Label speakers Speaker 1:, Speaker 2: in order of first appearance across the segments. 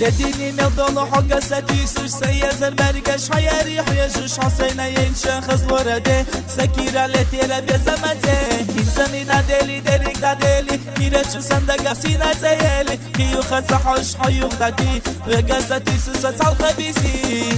Speaker 1: ديني ملدون حق ستيسوش سيزر برقش حياري حيجوش حسينا ينشخص ورده سكيرا لتيرا بزمته إنساني دادلي دريك دادلي كيرتشو صندق سينا زيالي كيو خزحوش حيوخ دادي وقزتي سوسة الخبيسي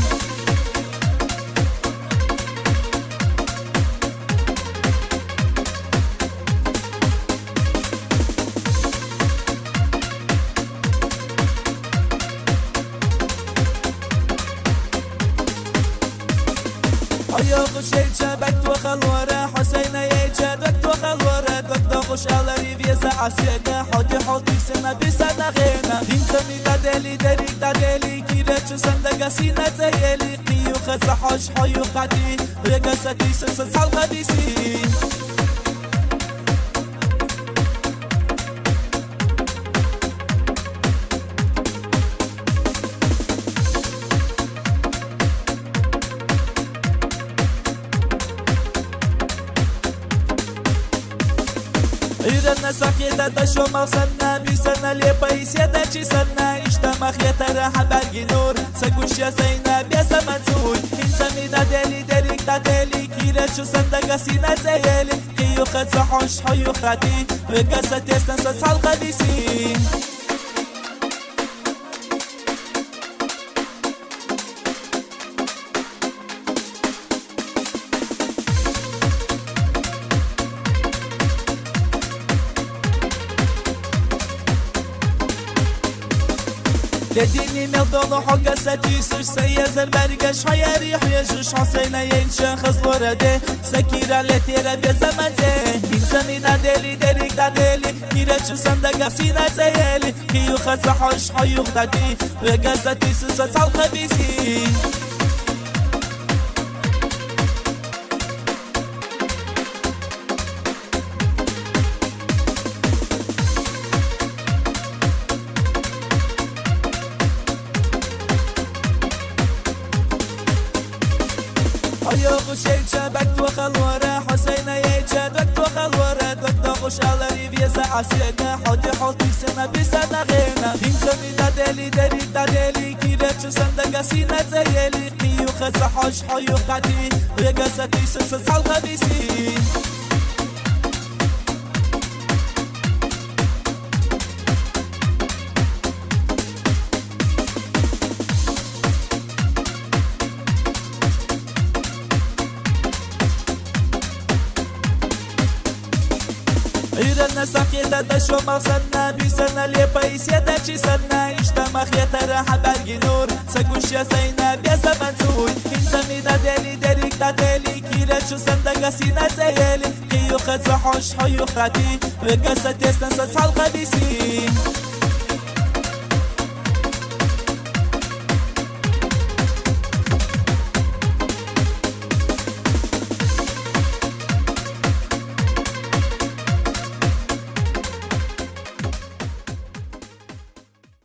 Speaker 1: أيوة شيء بكت وخلورة حسين يجد بكت وخلورة دكتور خوش على فيزا عسيرة حدي حدي سنة بسنة غينا إنساني دادلي دريك دادلي كيرتشو صندق سينا زيالي قيو خزحوش حيوخ دادي وقزتي سوسة الخبيسي إذا ساقيتا دشو مغسنا بسنا لبايسيا داشي سنا اشتمخ يترح برقي نور سقوش يا زينا بيسا منزول إنسامي دادلي دريك دادلي كيرتشو صندق سينا زيالي كيو خزحوش حيو خاتي وقاسة يستنسى الخبيسي ديني ملدون حق ستيسوش سيزر برقش حياري حيجوش حسينا ينشخص ورده سكيرا لتيرا بزمته إنساني دادلي دريك دادلي كيرتشو صندق سينا زيالي كيو خزحوش حيوخ دادي وقزتي سوسة الخبيسي أيوة شيء بكت وخلورة حسين يجد بكت وخلورة دكتور خوش على فيزا عسيرة حدي حدي سنة بسنة غينا إنساني دادلي دريك دادلي كيرتشو صندق سينا زيالي قيو خزحوش حيوخ دادي وقزتي سوسة الخبيسي إذا ساقيتا دشو مغسنا بسنا لبايسيا داشي سنا اشتمخ يترح برقي نور سقوش يا زينا بيسا منزول إنساني دادلي دريك دادلي كيرتشو صندق سينا زيالي كيو خزحوش حيوخ دادي وقاسة يستنسى الخبيسي